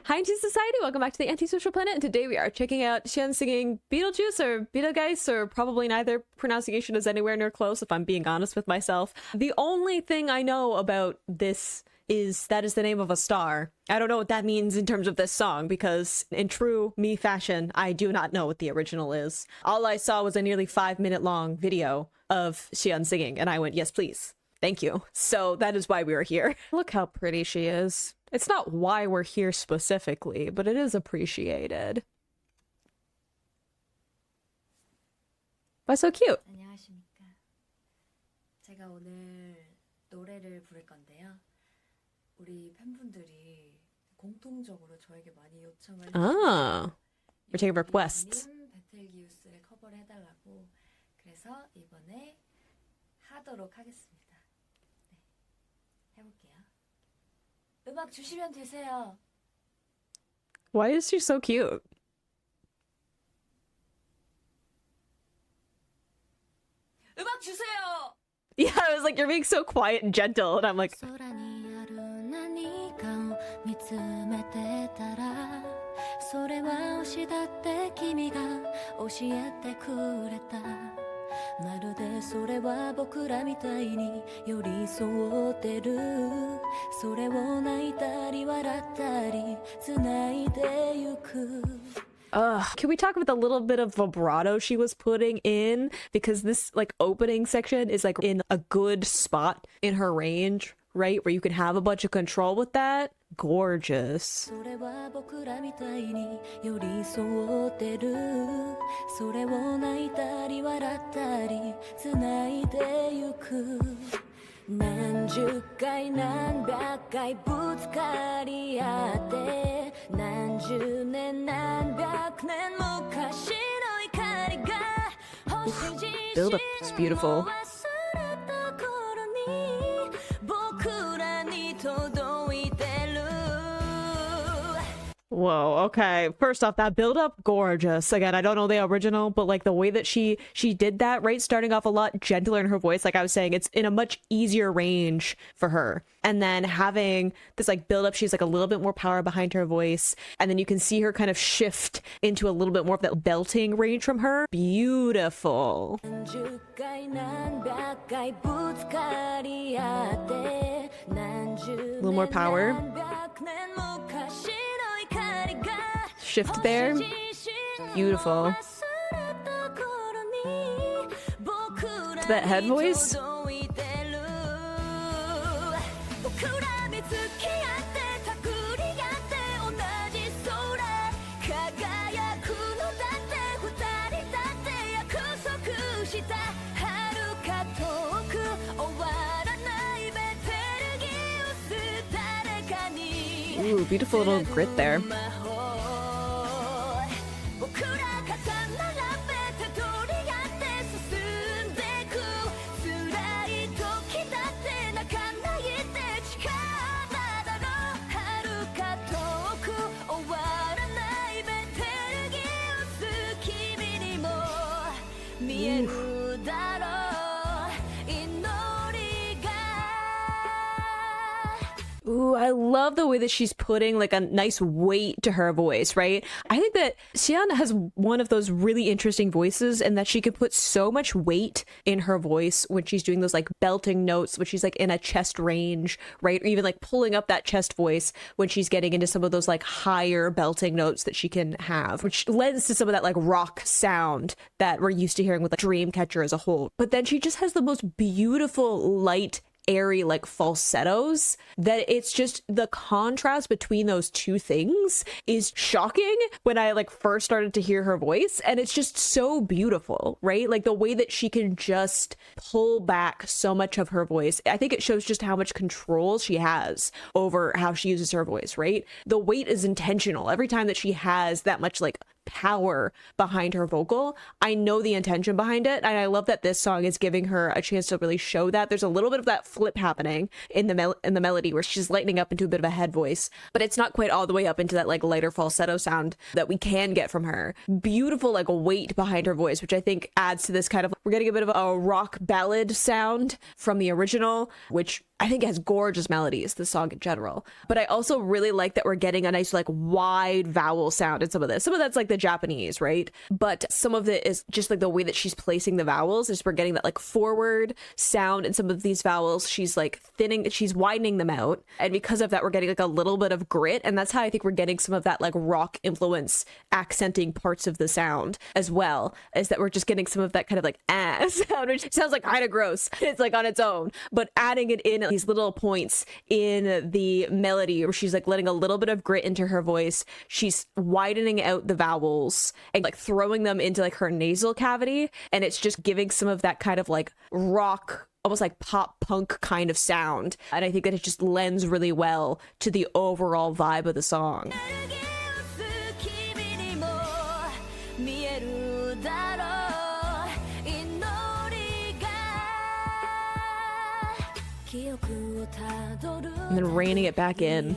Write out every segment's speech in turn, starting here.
Hi, Anti Society. Welcome back to the Antisocial Planet. And today we are checking out Siyeon singing Betelgeuse or Betelgeuse, or probably neither pronunciation is anywhere near close, if I'm being honest with myself. The only thing I know about this is that is the name of a star. I don't know what that means in terms of this song, because in true me fashion, I do not know what the original is. All I saw was a nearly 5-minute long video of Siyeon singing, and I went, yes, please. Thank you. So that is why we are here. Look how pretty she is. It's not why we're here specifically, but it is appreciated. Why so cute? 안녕하십니까. 제가 오늘 노래를 부를 건데요. 우리 팬분들이 공통적으로 저에게 많이 요청을 Ah, we're taking requests. 베텔기우스를 커버를 해달라고. 그래서 이번에 하도록 하겠습니다. 네, 해볼게요. 음악 주시면 되세요. Why is she so cute? 음악 주세요. Yeah, I was like, you're being so quiet and gentle, and I'm like, can we talk about the little bit of vibrato she was putting in? Because this like opening section is like in a good spot in her range, right? Where you can have a bunch of control with that. Gorgeous. Build up is beautiful. Whoa, okay. First off, that build up, gorgeous. Again, I don't know the original, but like the way that she did that, right? Starting off a lot gentler in her voice, like I was saying, it's in a much easier range for her. And then having this like build up, she's like a little bit more power behind her voice. And then you can see her kind of shift into a little bit more of that belting range from her. Beautiful. A little more power. Shift there. Beautiful. To that head voice. Ooh, beautiful little grit there. Ooh, I love the way that she's putting like a nice weight to her voice, right? I think that Siyeon has one of those really interesting voices, and that she can put so much weight in her voice when she's doing those like belting notes, when she's like in a chest range, right? Or even like pulling up that chest voice when she's getting into some of those like higher belting notes that she can have, which lends to some of that like rock sound that we're used to hearing with like Dreamcatcher as a whole. But then she just has the most beautiful, light, airy like falsettos that it's just the contrast between those two things is shocking when I like first started to hear her voice, and it's just so beautiful, right? Like the way that she can just pull back so much of her voice. I think it shows just how much control she has over how she uses her voice, right? The weight is intentional. Every time that she has that much like power behind her vocal, I know the intention behind it, and I love that this song is giving her a chance to really show that. There's a little bit of that flip happening in the melody where she's lightening up into a bit of a head voice, but it's not quite all the way up into that like lighter falsetto sound that we can get from her. Beautiful like weight behind her voice, which I think adds to this kind of, we're getting a bit of a rock ballad sound from the original, which I think it has gorgeous melodies, the song in general. But I also really like that we're getting a nice like wide vowel sound in some of this. Some of that's like the Japanese, right? But some of it is just like the way that she's placing the vowels is we're getting that like forward sound in some of these vowels. She's like she's widening them out. And because of that, we're getting like a little bit of grit. And that's how I think we're getting some of that like rock influence accenting parts of the sound as well, is that we're just getting some of that kind of like sound, which sounds like kind of gross. It's like on its own, but adding it in these little points in the melody where she's like letting a little bit of grit into her voice. She's widening out the vowels and like throwing them into like her nasal cavity. And it's just giving some of that kind of like rock, almost like pop punk kind of sound. And I think that it just lends really well to the overall vibe of the song. And then reining it back in.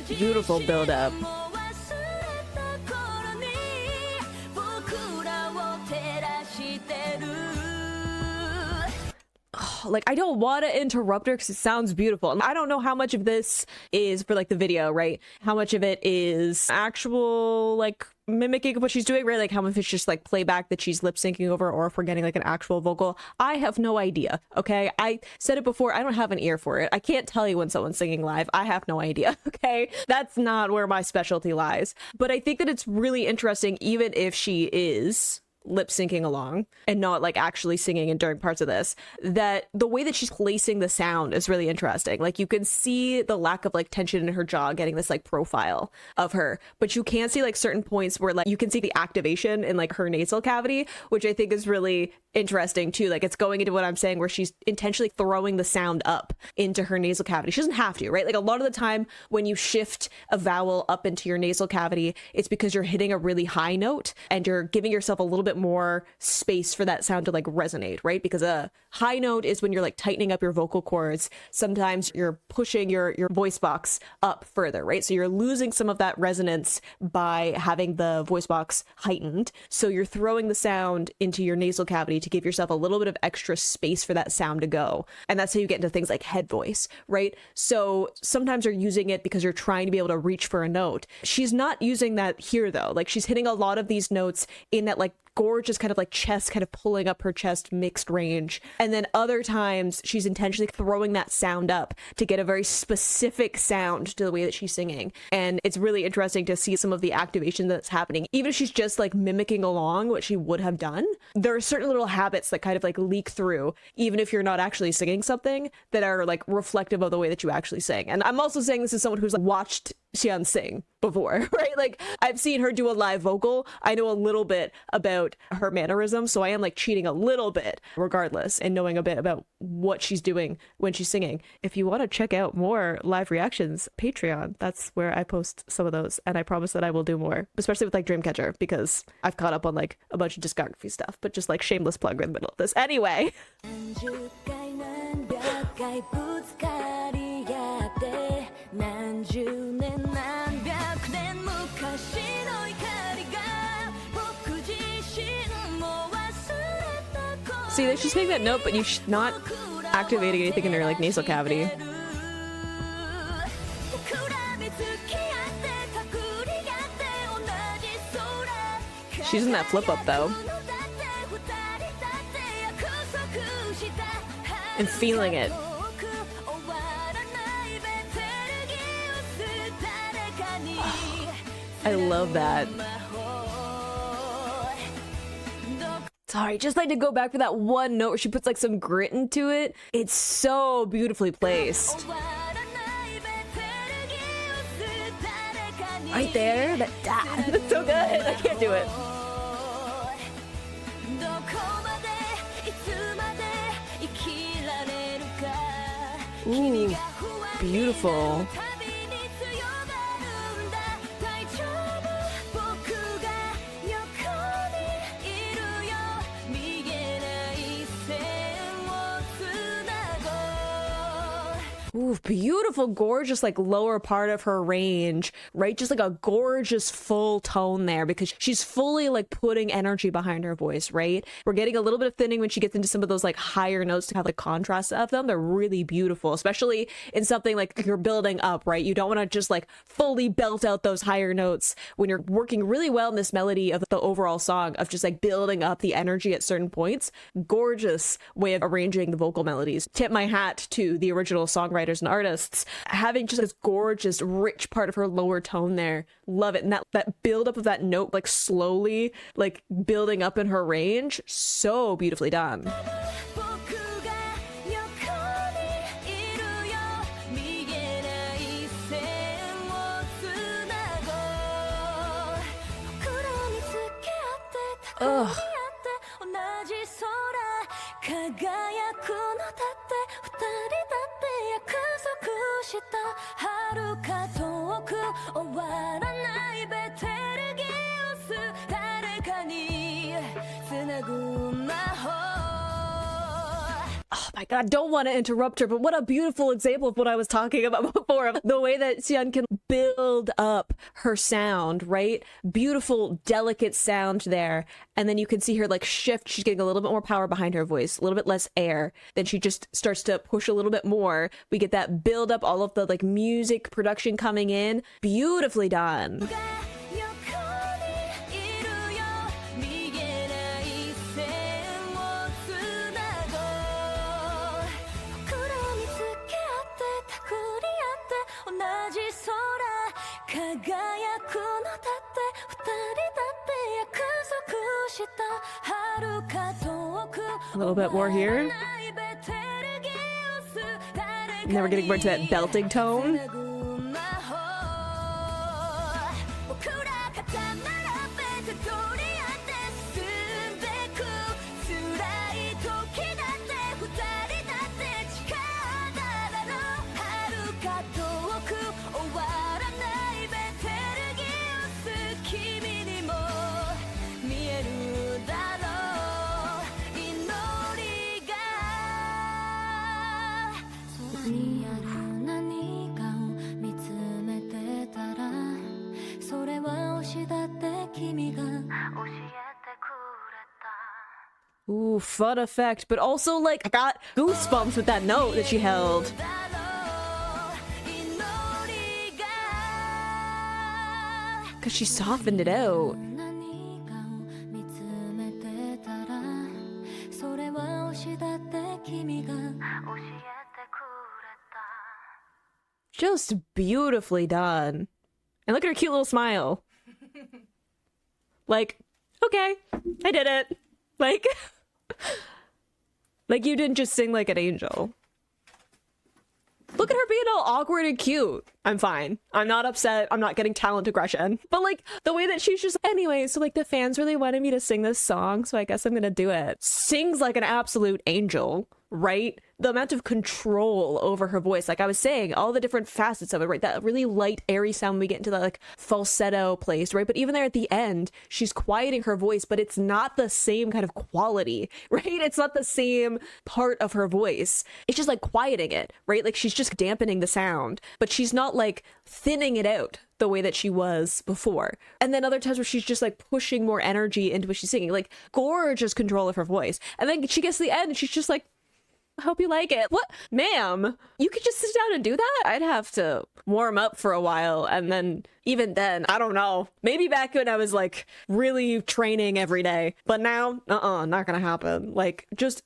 Beautiful build up. Like, I don't want to interrupt her because it sounds beautiful. And I don't know how much of this is for like the video, right? How much of it is actual like mimicking of what she's doing, right? Like how much it's just like playback that she's lip syncing over, or if we're getting like an actual vocal. I have no idea. Okay. I said it before. I don't have an ear for it. I can't tell you when someone's singing live. I have no idea. Okay. That's not where my specialty lies. But I think that it's really interesting, even if she is lip syncing along and not like actually singing and during parts of this, that the way that she's placing the sound is really interesting. Like you can see the lack of like tension in her jaw getting this like profile of her, but you can see like certain points where like you can see the activation in like her nasal cavity, which I think is really interesting too. Like it's going into what I'm saying where she's intentionally throwing the sound up into her nasal cavity. She doesn't have to, right? Like a lot of the time when you shift a vowel up into your nasal cavity, it's because you're hitting a really high note and you're giving yourself a little bit more space for that sound to like resonate, right? Because a high note is when you're like tightening up your vocal cords. Sometimes you're pushing your voice box up further, right? So you're losing some of that resonance by having the voice box heightened. So you're throwing the sound into your nasal cavity to give yourself a little bit of extra space for that sound to go. And that's how you get into things like head voice, right? So sometimes you're using it because you're trying to be able to reach for a note. She's not using that here though. Like she's hitting a lot of these notes in that like gorgeous kind of like chest, kind of pulling up her chest mixed range. And then other times she's intentionally throwing that sound up to get a very specific sound to the way that she's singing. And it's really interesting to see some of the activation that's happening. Even if she's just like mimicking along what she would have done, there are certain little habits that kind of like leak through, even if you're not actually singing something, that are like reflective of the way that you actually sing. And I'm also saying this as someone who's like watched Siyeon sing before, right? Like I've seen her do a live vocal. I know a little bit about her mannerisms, so I am like cheating a little bit regardless and knowing a bit about what she's doing when she's singing. If you want to check out more live reactions, Patreon, that's where I post some of those, and I promise that I will do more, especially with like Dreamcatcher, because I've caught up on like a bunch of discography stuff, but just like shameless plug in the middle of this. Anyway. See, that she's hitting that note, but she's not activating anything in her like nasal cavity. She's in that flip up though. And feeling it. I love that. Sorry, just like to go back for that one note where she puts like some grit into it. It's so beautifully placed. Right there, that's so good. I can't do it. Ooh. beautiful. Ooh, beautiful, gorgeous, like lower part of her range, right? Just like a gorgeous full tone there because she's fully like putting energy behind her voice, right? We're getting a little bit of thinning when she gets into some of those like higher notes to have the contrast of them. They're really beautiful, especially in something like you're building up, right? You don't want to just like fully belt out those higher notes when you're working really well in this melody of the overall song of just like building up the energy at certain points. Gorgeous way of arranging the vocal melodies. Tip my hat to the original songwriters and artists having just this gorgeous rich part of her lower tone there. Love it. And that build up of that note like slowly like building up in her range, so beautifully done. Ugh. Oh my god, I don't want to interrupt her, but what a beautiful example of what I was talking about before, of the way that Siyeon can build up her sound, right? Beautiful, delicate sound there. And then you can see her like shift. She's getting a little bit more power behind her voice, a little bit less air. Then she just starts to push a little bit more. We get that build up, all of the like music production coming in. Beautifully done. A little bit more here. And then we're getting more to that belting tone. Ooh, fun effect, but also like I got goosebumps with that note that she held. Cause she softened it out. Just beautifully done. And look at her cute little smile. Like, okay, I did it. Like you didn't just sing like an angel. Look at her being all awkward and cute. I'm fine. I'm not upset. I'm not getting talent aggression. But like the way that she's just, anyway, so like the fans really wanted me to sing this song, so I guess I'm gonna do it. Sings like an absolute angel, right? The amount of control over her voice, like I was saying, all the different facets of it, right? That really light, airy sound when we get into that like falsetto place, right? But even there at the end, she's quieting her voice, but it's not the same kind of quality, right? It's not the same part of her voice. It's just like quieting it, right? Like she's just dampening the sound, but she's not like thinning it out the way that she was before. And then other times where she's just like pushing more energy into what she's singing, like gorgeous control of her voice. And then she gets to the end and she's just like, I hope you like it. What? Ma'am, you could just sit down and do that? I'd have to warm up for a while. And then even then, I don't know. Maybe back when I was like really training every day. But now, not gonna happen. Like just,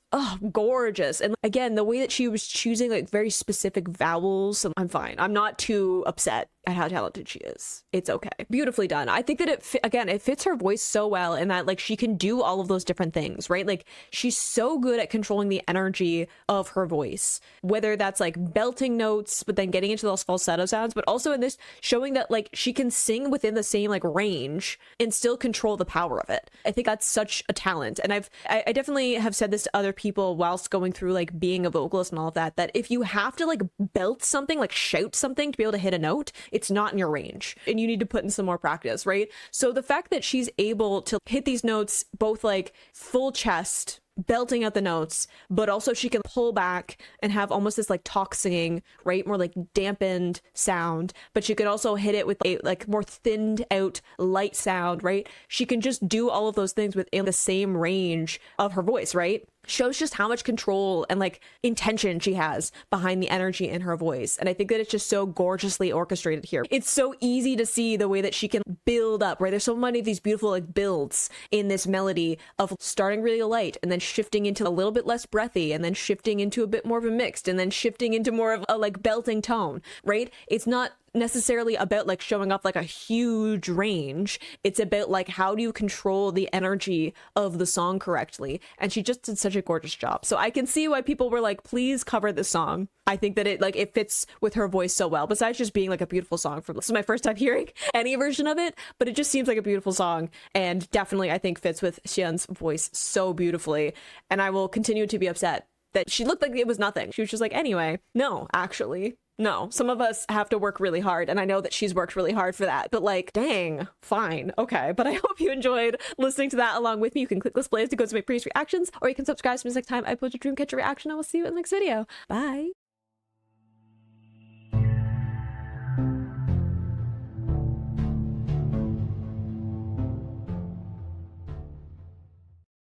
gorgeous. And again, the way that she was choosing like very specific vowels, I'm fine. I'm not too upset at how talented she is. It's okay. Beautifully done. I think that it fits her voice so well in that like she can do all of those different things, right? Like she's so good at controlling the energy of her voice, whether that's like belting notes, but then getting into those falsetto sounds, but also in this showing that like she she can sing within the same like range and still control the power of it. I think that's such a talent. And I definitely have said this to other people whilst going through like being a vocalist and all of that, that if you have to like belt something, like shout something to be able to hit a note, it's not in your range and you need to put in some more practice, right? So the fact that she's able to hit these notes both like full chest, belting out the notes, but also she can pull back and have almost this like talk singing, right? More like dampened sound, but she could also hit it with a like more thinned out light sound, right? She can just do all of those things within the same range of her voice, right? Shows just how much control and like intention she has behind the energy in her voice. And I think that it's just so gorgeously orchestrated here. It's so easy to see the way that she can build up, right? There's so many of these beautiful like builds in this melody of starting really light and then shifting into a little bit less breathy and then shifting into a bit more of a mixed and then shifting into more of a like belting tone, right? It's not necessarily about like showing off like a huge range. It's about like how do you control the energy of the song correctly, and she just did such a gorgeous job. So I can see why people were like, please cover this song. I think that it fits with her voice so well, besides just being like a beautiful song. This is my first time hearing any version of it, but it just seems like a beautiful song and definitely I think fits with Siyeon's voice so beautifully. And I will continue to be upset that she looked like it was nothing. She was just like, anyway, no, actually no, some of us have to work really hard, and I know that she's worked really hard for that, but like, dang, fine, okay. But I hope you enjoyed listening to that along with me. You can click this playlist to go to my previous reactions, or you can subscribe to me next time I post a Dreamcatcher reaction. I will see you in the next video. Bye.